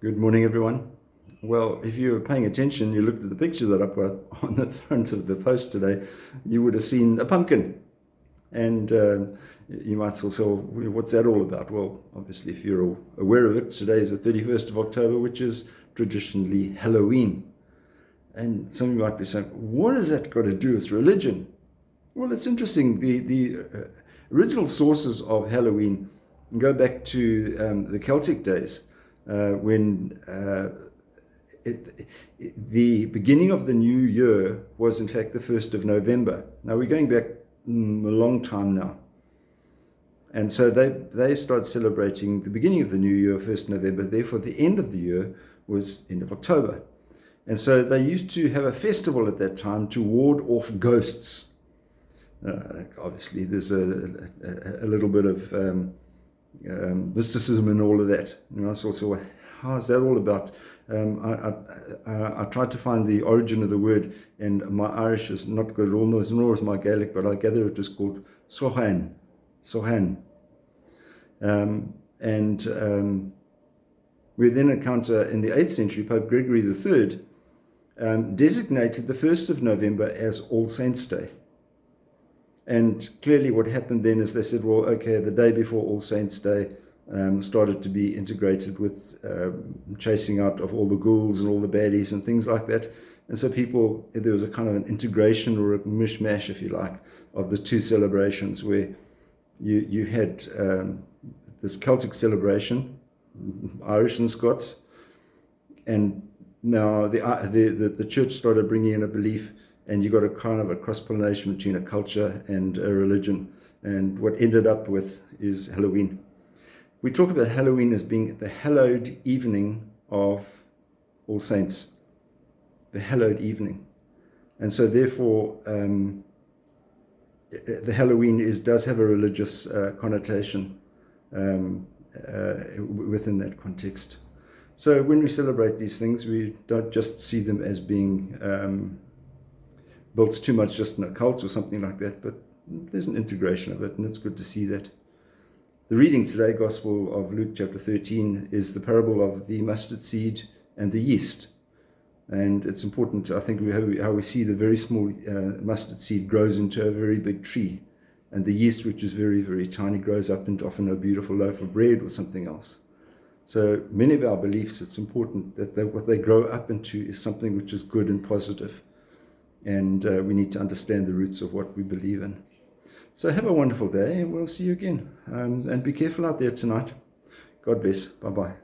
Good morning, everyone. Well, if you were paying attention, you looked at the picture that I put on the front of the post today, you would have seen a pumpkin. And you might also, what's that all about? Well, obviously, if you're aware of it, today is the 31st of October, which is traditionally Halloween. And some of you might be saying, what has that got to do with religion? Well, it's interesting. The original sources of Halloween go back to the Celtic days. When the beginning of the new year was in fact the 1st of November. Now we're going back a long time now. And so they started celebrating the beginning of the new year, 1st November. Therefore, the end of the year was end of October. And so they used to have a festival at that time to ward off ghosts. Obviously, there's a little bit of mysticism and all of that. And I saw, so how's that all about? I tried to find the origin of the word, and my Irish is not good, almost nor is my Gaelic, but I gather it was called Sohan. We then encounter in the 8th century, Pope Gregory III designated the 1st of November as All Saints' Day. And clearly what happened then is they said, well, okay, the day before All Saints' Day started to be integrated with chasing out of all the ghouls and all the baddies and things like that. And so there was a kind of an integration or a mishmash, if you like, of the two celebrations where you had this Celtic celebration, Irish and Scots, and now the church started bringing in a belief, and you got a kind of a cross-pollination between a culture and a religion. And what ended up with is Halloween. We talk about Halloween as being the hallowed evening of All Saints, the hallowed evening. And so therefore, the Halloween does have a religious connotation within that context. So when we celebrate these things, we don't just see them as being built too much just in a cult or something like that, but there's an integration of it, and it's good to see that. The reading today, Gospel of Luke chapter 13, is the parable of the mustard seed and the yeast. And it's important, I think, how we see the very small mustard seed grows into a very big tree, and the yeast, which is very, very tiny, grows up into often a beautiful loaf of bread or something else. So many of our beliefs, it's important that what they grow up into is something which is good and positive. And we need to understand the roots of what we believe in. So have a wonderful day, and we'll see you again. And be careful out there tonight. God bless. Bye-bye.